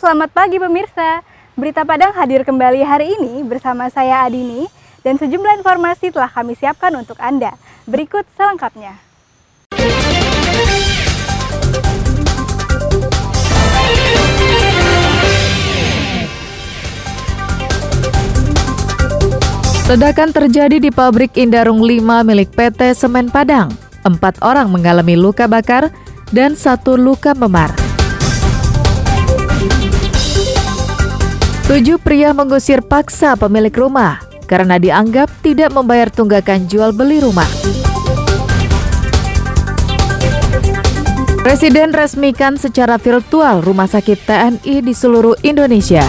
selamat pagi pemirsa. Berita Padang hadir kembali hari ini bersama saya Adini dan sejumlah informasi telah kami siapkan untuk Anda. Berikut selengkapnya. Ledakan terjadi di pabrik Indarung 5 milik PT Semen Padang. 4 orang mengalami luka bakar dan 1 luka memar. 7 pria mengusir paksa pemilik rumah karena dianggap tidak membayar tunggakan jual beli rumah. Presiden resmikan secara virtual rumah sakit TNI di seluruh Indonesia.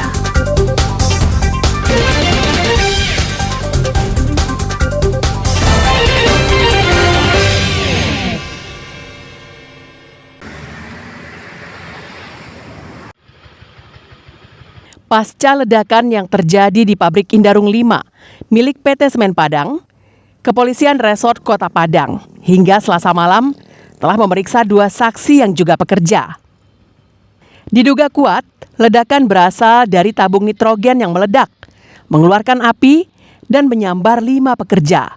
Pasca ledakan yang terjadi di pabrik Indarung 5 milik PT Semen Padang, Kepolisian Resort Kota Padang hingga Selasa malam telah memeriksa 2 saksi yang juga pekerja. Diduga kuat, ledakan berasal dari tabung nitrogen yang meledak, mengeluarkan api dan menyambar 5 pekerja.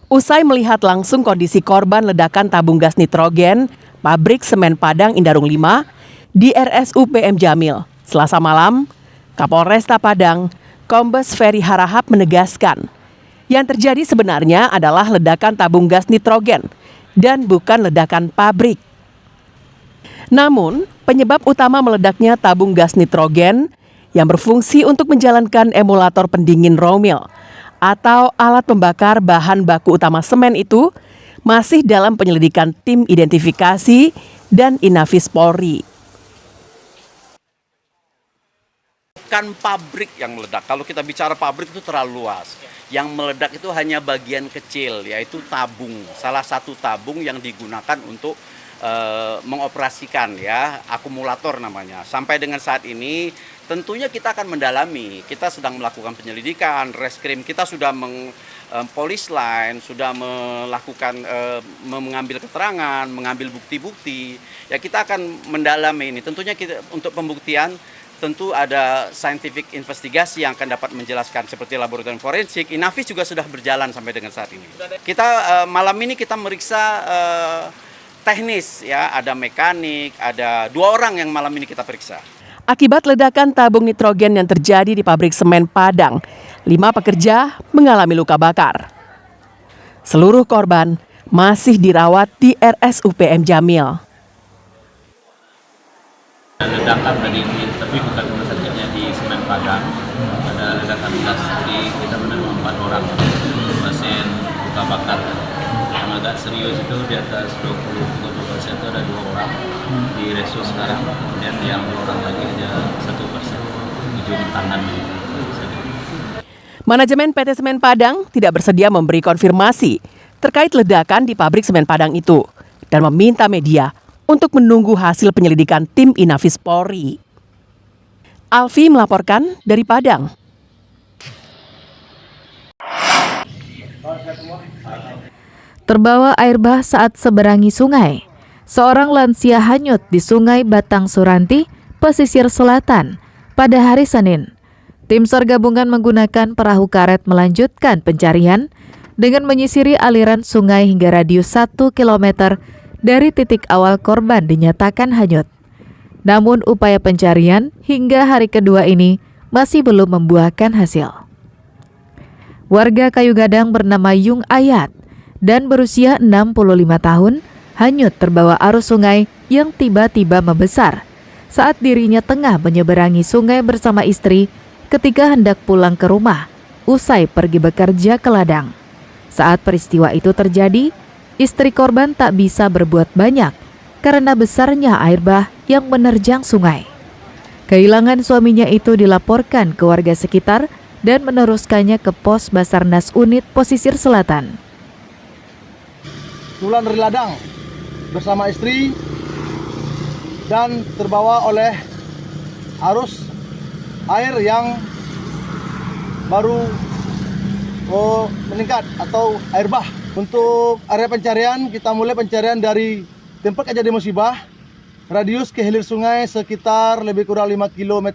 Usai melihat langsung kondisi korban ledakan tabung gas nitrogen pabrik Semen Padang Indarung 5 di RSUP PM Jamil, Selasa malam, Kapolresta Padang, Kombes Ferry Harahap menegaskan, yang terjadi sebenarnya adalah ledakan tabung gas nitrogen dan bukan ledakan pabrik. Namun, penyebab utama meledaknya tabung gas nitrogen yang berfungsi untuk menjalankan emulator pendingin raw mill atau alat pembakar bahan baku utama semen itu masih dalam penyelidikan tim identifikasi dan Inafis Polri. Bukan pabrik yang meledak. Kalau kita bicara pabrik itu terlalu luas. Yang meledak itu hanya bagian kecil, yaitu tabung. Salah satu tabung yang digunakan untuk mengoperasikan ya, akumulator namanya. Sampai dengan saat ini tentunya kita akan mendalami. Kita sedang melakukan penyelidikan, reskrim kita sudah polis line, sudah melakukan mengambil keterangan, mengambil bukti-bukti. Ya kita akan mendalami ini. Tentunya kita untuk pembuktian tentu ada scientific investigasi yang akan dapat menjelaskan seperti laboratorium forensik. Inafis juga sudah berjalan sampai dengan saat ini. Kita malam ini kita meriksa teknis ya, ada mekanik, ada 2 orang yang malam ini kita periksa. Akibat ledakan tabung nitrogen yang terjadi di pabrik Semen Padang, 5 pekerja mengalami luka bakar. Seluruh korban masih dirawat di RSUP PM Jamil. Ledakan tadi ini, tapi bukan rumah sakitnya di Semen Padang. Ada ledakan gas, jadi kita menerima 4 orang pasien luka bakar. Yang agak serius itu di atas 20% itu ada 2 orang di resus sekarang. Kemudian yang 2 orang lagi ada 1% ujung tangan. Manajemen PT Semen Padang tidak bersedia memberi konfirmasi terkait ledakan di pabrik Semen Padang itu dan meminta media untuk menunggu hasil penyelidikan tim Inafis Polri. Alfi melaporkan dari Padang. Terbawa air bah saat seberangi sungai. Seorang lansia hanyut di Sungai Batang Suranti, pesisir selatan, pada hari Senin. Tim SAR gabungan menggunakan perahu karet melanjutkan pencarian dengan menyisiri aliran sungai hingga radius 1 km dari titik awal korban dinyatakan hanyut. Namun upaya pencarian hingga hari kedua ini masih belum membuahkan hasil. Warga Kayu Gadang bernama Yung Ayat dan berusia 65 tahun hanyut terbawa arus sungai yang tiba-tiba membesar saat dirinya tengah menyeberangi sungai bersama istri ketika hendak pulang ke rumah usai pergi bekerja ke ladang. Saat peristiwa itu terjadi, istri korban tak bisa berbuat banyak karena besarnya air bah yang menerjang sungai. Kehilangan suaminya itu dilaporkan ke warga sekitar dan meneruskannya ke pos Basarnas Unit Pesisir Selatan. Pulang dari ladang bersama istri dan terbawa oleh arus air yang baru meningkat atau air bah. Untuk area pencarian, kita mulai pencarian dari tempat kejadian musibah radius ke hilir sungai sekitar lebih kurang 5 km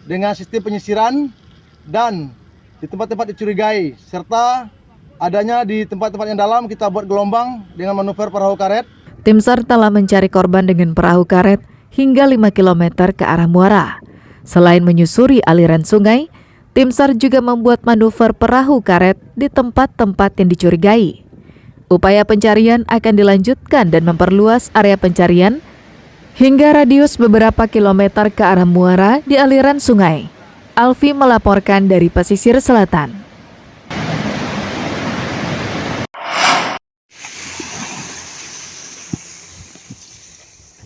dengan sistem penyisiran dan di tempat-tempat dicurigai serta adanya di tempat-tempat yang dalam kita buat gelombang dengan manuver perahu karet. Tim SAR telah mencari korban dengan perahu karet hingga 5 km ke arah muara. Selain menyusuri aliran sungai, tim SAR juga membuat manuver perahu karet di tempat-tempat yang dicurigai. Upaya pencarian akan dilanjutkan dan memperluas area pencarian hingga radius beberapa kilometer ke arah muara di aliran sungai. Alfi melaporkan dari pesisir selatan.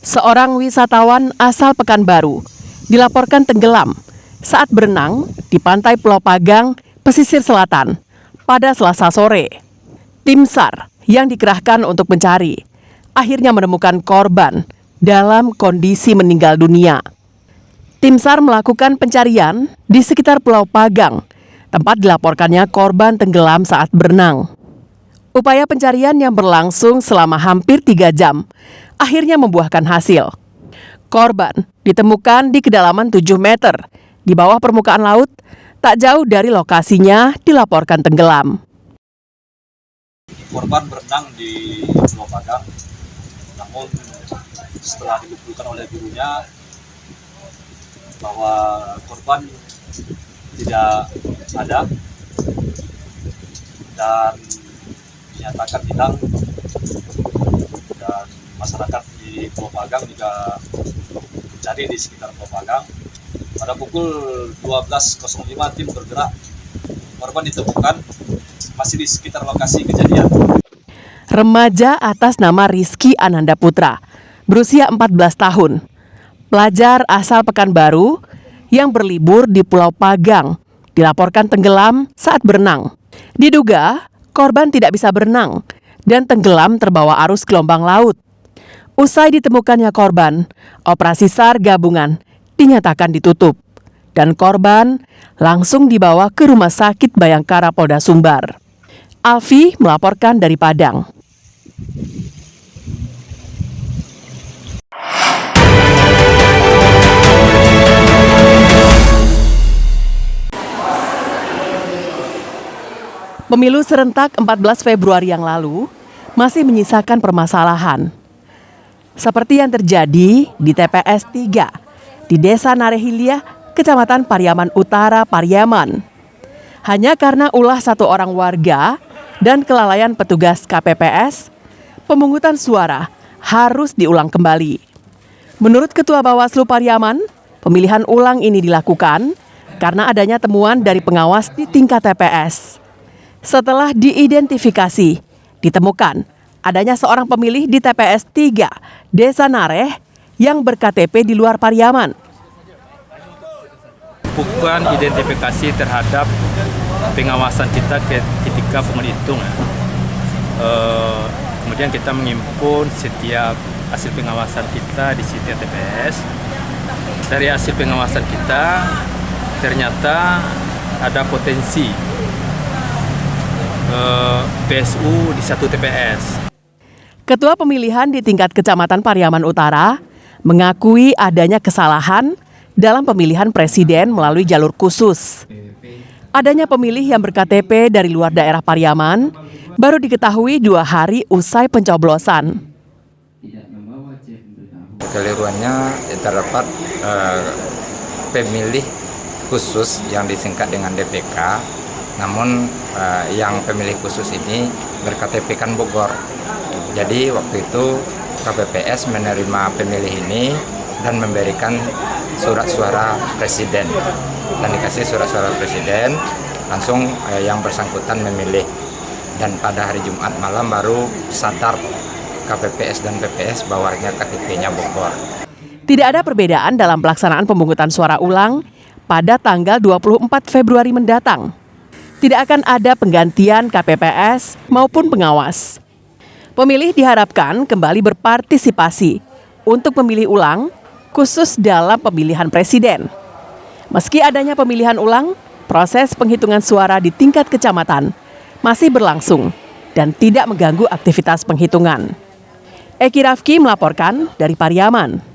Seorang wisatawan asal Pekanbaru dilaporkan tenggelam saat berenang di pantai Pulau Pagang, pesisir selatan pada Selasa sore. Tim SAR yang dikerahkan untuk mencari akhirnya menemukan korban dalam kondisi meninggal dunia. Tim SAR melakukan pencarian di sekitar Pulau Pagang, tempat dilaporkannya korban tenggelam saat berenang. Upaya pencarian yang berlangsung selama hampir 3 jam akhirnya membuahkan hasil. Korban ditemukan di kedalaman 7 meter di bawah permukaan laut, tak jauh dari lokasinya dilaporkan tenggelam. Korban berenang di Pulau Pagang, namun setelah dibuktikan oleh gurunya bahwa korban tidak ada dan dinyatakan hilang, dan masyarakat di Pulau Pagang juga mencari di sekitar Pulau Pagang. Pada pukul 12.05 tim bergerak, korban ditemukan masih di sekitar lokasi kejadian. Remaja atas nama Rizky Ananda Putra, berusia 14 tahun, pelajar asal Pekanbaru yang berlibur di Pulau Pagang, dilaporkan tenggelam saat berenang. Diduga korban tidak bisa berenang dan tenggelam terbawa arus gelombang laut. Usai ditemukannya korban, operasi SAR gabungan dinyatakan ditutup dan korban langsung dibawa ke Rumah Sakit Bayangkara Polda Sumbar. Alfi melaporkan dari Padang. Pemilu serentak 14 Februari yang lalu masih menyisakan permasalahan. Seperti yang terjadi di TPS 3 di Desa Narehilia, Kecamatan Pariaman Utara, Pariaman. Hanya karena ulah satu orang warga dan kelalaian petugas KPPS, pemungutan suara harus diulang kembali. Menurut Ketua Bawaslu Pariaman, pemilihan ulang ini dilakukan karena adanya temuan dari pengawas di tingkat TPS. Setelah diidentifikasi, ditemukan adanya seorang pemilih di TPS 3 Desa Nareh yang berKTP di luar Pariaman. Bukan identifikasi terhadap pengawasan kita ketika penghitungan. Kemudian kita mengimpun setiap hasil pengawasan kita di setiap TPS. Dari hasil pengawasan kita ternyata ada potensi PSU di satu TPS. Ketua pemilihan di tingkat Kecamatan Pariaman Utara mengakui adanya kesalahan dalam pemilihan presiden melalui jalur khusus. Adanya pemilih yang berKTP dari luar daerah Pariaman baru diketahui 2 hari usai pencoblosan. Keliruannya terdapat pemilih khusus yang disingkat dengan DPK, namun yang pemilih khusus ini berKTP kan Bogor. Jadi waktu itu KPPS menerima pemilih ini dan memberikan surat suara presiden, dan dikasih surat suara presiden langsung yang bersangkutan memilih, dan pada hari Jumat malam baru sadar KPPS dan PPS bahwanya KTP-nya Bogor. Tidak ada perbedaan dalam pelaksanaan pemungutan suara ulang pada tanggal 24 Februari mendatang. Tidak akan ada penggantian KPPS maupun pengawas. Pemilih diharapkan kembali berpartisipasi untuk memilih ulang, khusus dalam pemilihan presiden. Meski adanya pemilihan ulang, proses penghitungan suara di tingkat kecamatan masih berlangsung dan tidak mengganggu aktivitas penghitungan. Eki Rafki melaporkan dari Pariaman.